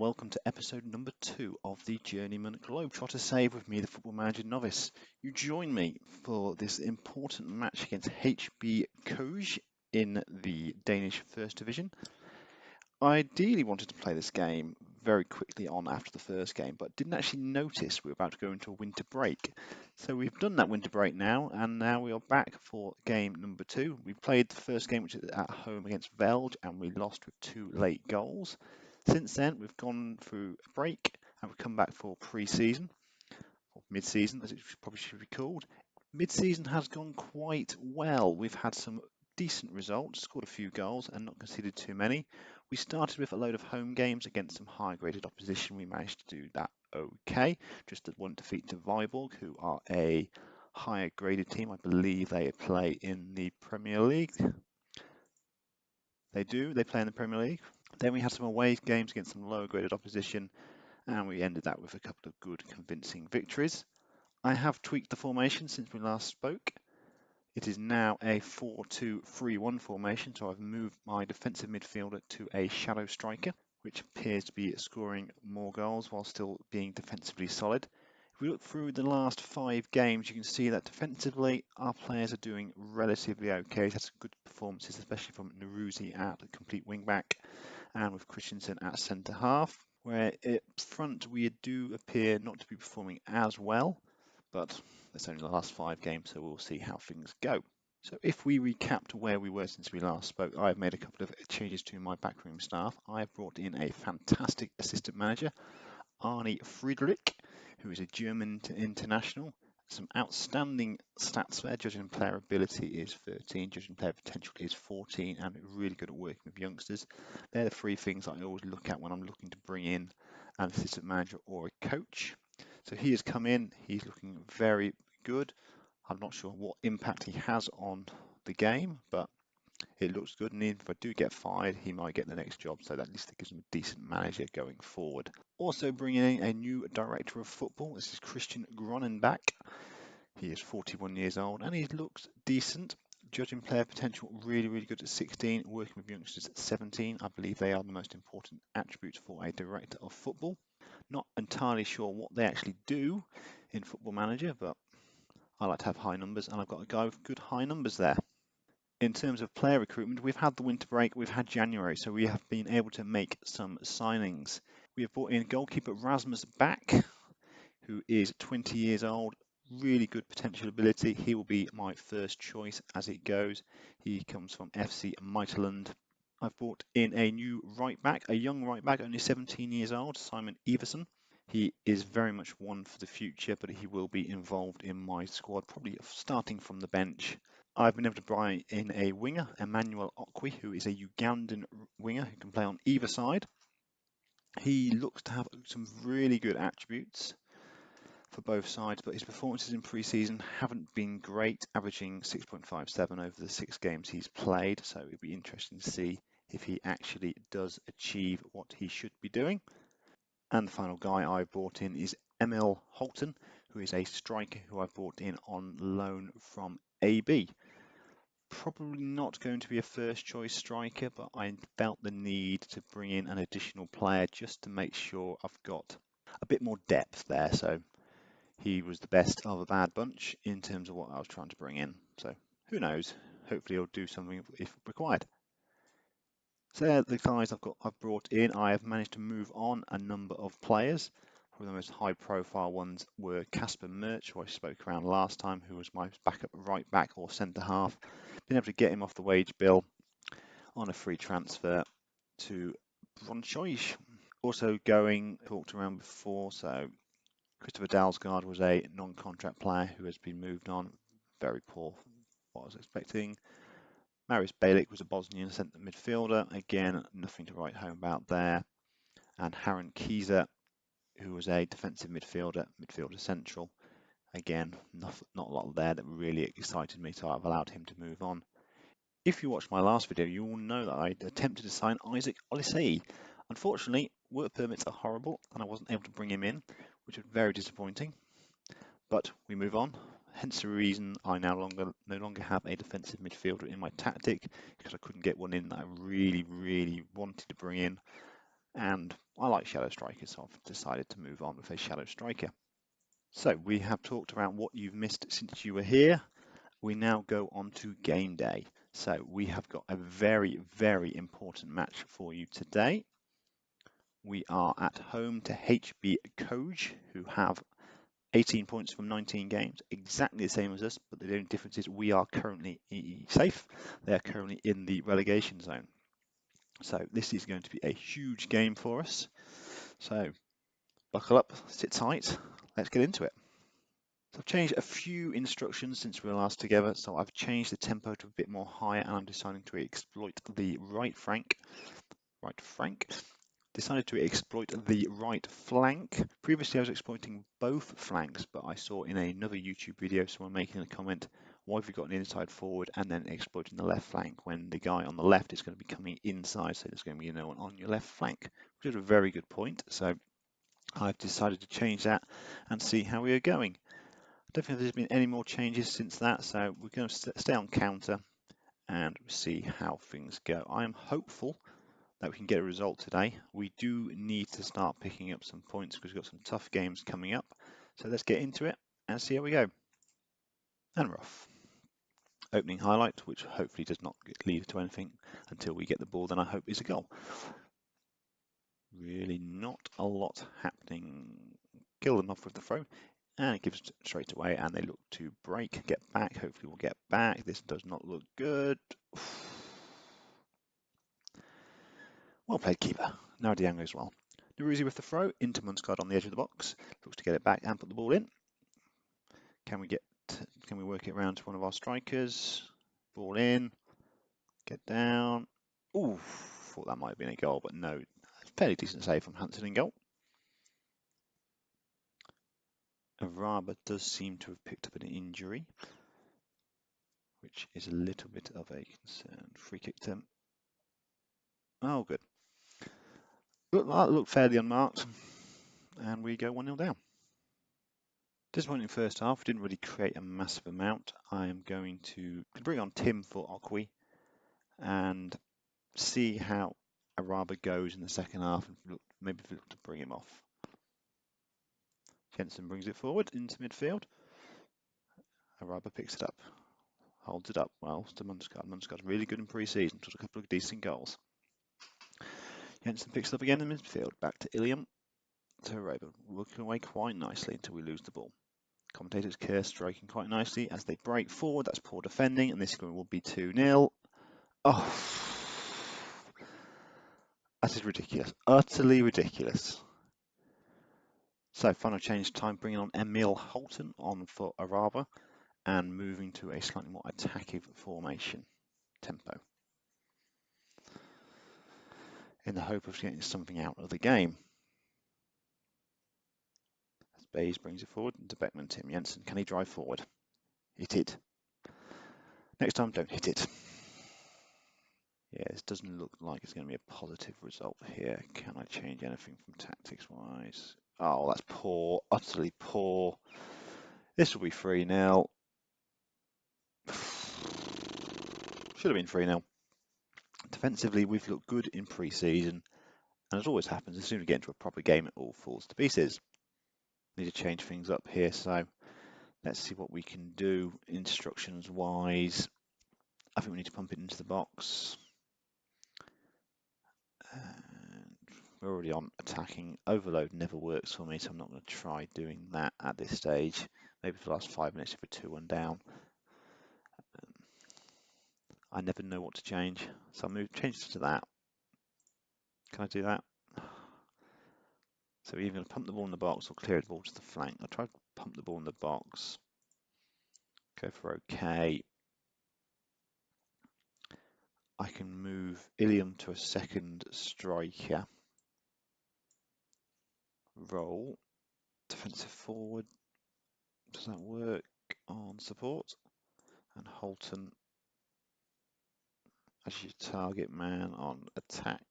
welcome to episode number 2 of the Journeyman Globetrotter save with me, the Football Manager Novice. You join me for this important match against HB Koge in the Danish First Division. I ideally wanted to play this game very quickly on after the first game, but didn't actually notice we were about to go into a winter break. So we've done that winter break now, and now we are back for game number 2. We played the first game, which is at home against Velge, and we lost with 2 late goals. Since then, we've gone through a break and we've come back for pre-season, or mid-season as it probably should be called. Mid-season has gone quite well. We've had some decent results, scored a few goals and not conceded too many. We started with a load of home games against some high-graded opposition. We managed to do that okay. Just one defeat to Viborg, who are a higher graded team. I believe they play in the Premier League. They do, they play in the Premier League. Then we had some away games against some lower graded opposition, and we ended that with a couple of good convincing victories. I have tweaked the formation since we last spoke. It is now a 4-2-3-1 formation, so I've moved my defensive midfielder to a shadow striker, which appears to be scoring more goals while still being defensively solid. If we look through the last 5 games, you can see that defensively our players are doing relatively okay. We've had some good performances, especially from Naruzi at complete wing-back and with Christensen at centre-half. Where up front we do appear not to be performing as well, but that's only the last 5 games, so we'll see how things go. So if we recap to where we were since we last spoke, I've made a couple of changes to my backroom staff. I've brought in a fantastic assistant manager, Arne Friedrich, who is a German international. Some outstanding stats there. Judging player ability is 13, judging player potential is 14, and really good at working with youngsters. They're the 3 things I always look at when I'm looking to bring in an assistant manager or a coach. So he has come in, he's looking very good. I'm not sure what impact he has on the game, but it looks good, and if I do get fired, he might get the next job, so that at least gives him a decent manager going forward. Also bringing in a new director of football. This is Christian Gronenbach. He is 41 years old, and he looks decent. Judging player potential, really good at 16. Working with youngsters at 17. I believe they are the most important attributes for a director of football. Not entirely sure what they actually do in Football Manager, but I like to have high numbers, and I've got a guy with good high numbers there. In terms of player recruitment, we've had the winter break, we've had January, so we have been able to make some signings. We have brought in goalkeeper Rasmus Back, who is 20 years old, really good potential ability. He will be my first choice as it goes. He comes from FC Midtjylland. I've brought in a new right back, a young right back, only 17 years old, Simon Everson. He is very much one for the future, but he will be involved in my squad, probably starting from the bench. I've been able to bring in a winger, Emmanuel Okwi, who is a Ugandan winger who can play on either side. He looks to have some really good attributes for both sides, but his performances in pre-season haven't been great, averaging 6.57 over the 6 games he's played, so it'd be interesting to see if he actually does achieve what he should be doing. And the final guy I brought in is Emil Holton, who is a striker who I brought in on loan from AB. Probably not going to be a first choice striker, but I felt the need to bring in an additional player just to make sure I've got a bit more depth there. So he was the best of a bad bunch in terms of what I was trying to bring in. So who knows? Hopefully he'll do something if required. So they're the guys I've brought in. I have managed to move on a number of players. Probably the most high-profile ones were Casper Merch, who I spoke around last time, who was my backup right back or centre half. Been able to get him off the wage bill on a free transfer to Braunschweig. Also talked around before, so Christopher Dalsgaard was a non-contract player who has been moved on. Very poor, what I was expecting. Marius Balic was a Bosnian centre midfielder. Again, nothing to write home about there. And Harren Kieser, who was a defensive midfielder central. Again, not a lot there that really excited me, so I've allowed him to move on. If you watched my last video, you will know that I attempted to sign Isaac Olisei. Unfortunately, work permits are horrible, and I wasn't able to bring him in, which was very disappointing. But we move on. Hence the reason I no longer have a defensive midfielder in my tactic, because I couldn't get one in that I really wanted to bring in. and I like shadow strikers, so I've decided to move on with a shadow striker. So we have talked around what you've missed since you were here. We now go on to game day. So we have got a very, very important match for you today. We are at home to HB Koge, who have 18 points from 19 games, exactly the same as us, but the only difference is we are currently safe. They are currently in the relegation zone. So this is going to be a huge game for us. So buckle up, sit tight, let's get into it. So I've changed a few instructions since we were last together. So I've changed the tempo to a bit more higher, and I'm deciding to exploit the right flank. Decided to exploit the right flank. Previously I was exploiting both flanks, but I saw in another YouTube video someone making a comment, why have you got an inside forward and then exploiting the left flank when the guy on the left is going to be coming inside, so there's going to be no one on your left flank, which is a very good point. So I've decided to change that and see how we are going. I don't think there's been any more changes since that, so we're going to stay on counter and see how things go. I am hopeful that we can get a result today. We do need to start picking up some points because we've got some tough games coming up. So let's get into it and see how we go. And we're off. Opening highlight, which hopefully does not lead to anything until we get the ball, then I hope is a goal. Really not a lot happening. Kill them off with the throw. And it gives it straight away, and they look to break, get back. Hopefully we'll get back. This does not look good. Well played, keeper. Now Diango as well. Naruzi with the throw into Munskard on the edge of the box. Looks to get it back and put the ball in. Can we work it around to one of our strikers? Ball in. Get down. Ooh, thought that might have been a goal, but no. Fairly decent save from Hansen in goal. Araba does seem to have picked up an injury, which is a little bit of a concern. Free kick to him. Oh, good. Looked fairly unmarked, and we go 1-0 down. Disappointing first half, didn't really create a massive amount. I am going to bring on Tim for Okwi and see how Araba goes in the second half and maybe look to bring him off. Jensen brings it forward into midfield. Araba picks it up, holds it up well to Munskard. Munskard's really good in pre-season, took a couple of decent goals. Jensen picks it up again in midfield, back to Iliam, to Araba, working away quite nicely until we lose the ball. Commentators Kerr striking quite nicely as they break forward. That's poor defending, and this will be 2-0. Oh, that is ridiculous. Utterly ridiculous. So final change time, bringing on Emil Holton on for Araba and moving to a slightly more attacking formation tempo in the hope of getting something out of the game. As Bays brings it forward into Beckman, Tim Jensen. Can he drive forward? Hit it. Next time, don't hit it. Yeah, this doesn't look like it's going to be a positive result here. Can I change anything from tactics-wise? Oh, that's poor. Utterly poor. This will be 3-0. Should have been 3-0. Defensively, we've looked good in pre-season. And as always happens, as soon as we get into a proper game, it all falls to pieces. Need to change things up here, so let's see what we can do instructions-wise. I think we need to pump it into the box. We're already on attacking. Overload never works for me, so I'm not going to try doing that at this stage. Maybe for the last 5 minutes if we're 2-1 down. I never know what to change, so I'll change to that. Can I do that? So we're either going to pump the ball in the box or clear the ball to the flank. I'll try to pump the ball in the box. Go for OK. I can move Iliam to a second striker. Roll. Defensive forward. Does that work on support? And Holton as your target man on attack.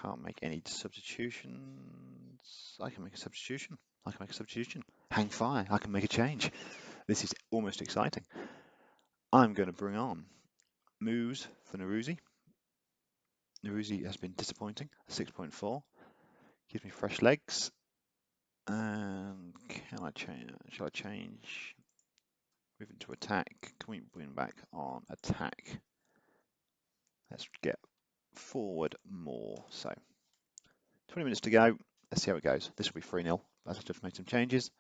Can't make any substitutions. I can make a substitution. Hang fire. I can make a change. This is almost exciting. I'm going to bring on Moose for Naruzi. Naruzi has been disappointing, 6.4. Gives me fresh legs. And can I change? Shall I change? Move into attack. Can we win back on attack? Let's get forward more. So 20 minutes to go. Let's see how it goes. This will be 3-0 as I've just made some changes.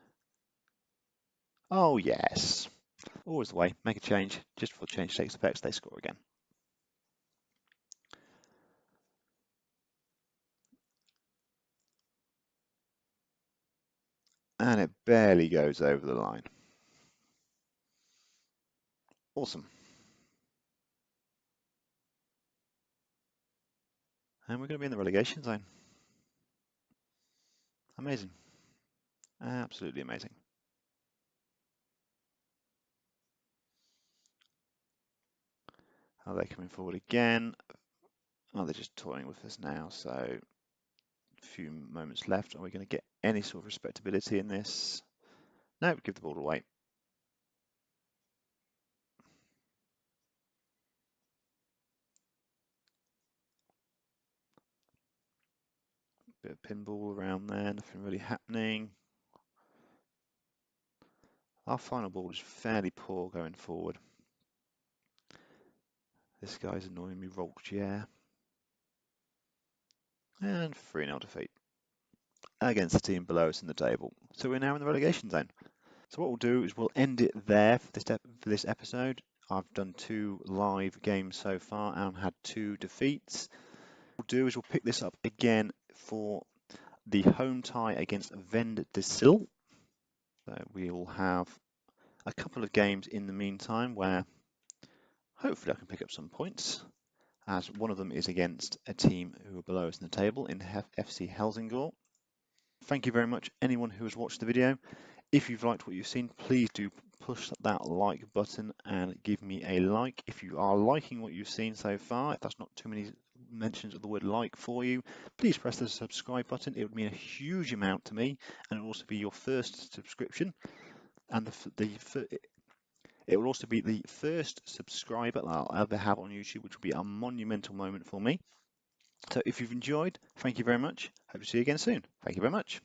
Oh yes. Always the way. Make a change. Just before the change takes effect, they score again. And it barely goes over the line. Awesome. And we're going to be in the relegation zone. Amazing. Absolutely amazing. Oh, they're coming forward again. Oh, they're just toying with us now, so a few moments left. Are we going to get any sort of respectability in this? No, give the ball away. Bit of pinball around there, nothing really happening. Our final ball is fairly poor going forward. This guy's annoying me, Rolchier. And 3-0 defeat against the team below us in the table. So we're now in the relegation zone. So what we'll do is we'll end it there for this episode. I've done 2 live games so far and had 2 defeats. What we'll do is we'll pick this up again for the home tie against Vend de Sil. So we'll have a couple of games in the meantime where hopefully I can pick up some points, as one of them is against a team who are below us in the table in FC Helsingør. Thank you very much anyone who has watched the video. If you've liked what you've seen, please do push that like button and give me a like. If you are liking what you've seen so far, if that's not too many mentions of the word like for you, please press the subscribe button. It would mean a huge amount to me, and it will also be your first subscription, and it will also be the first subscriber that I'll ever have on YouTube, which will be a monumental moment for me. So if you've enjoyed, thank you very much. Hope to see you again soon. Thank you very much.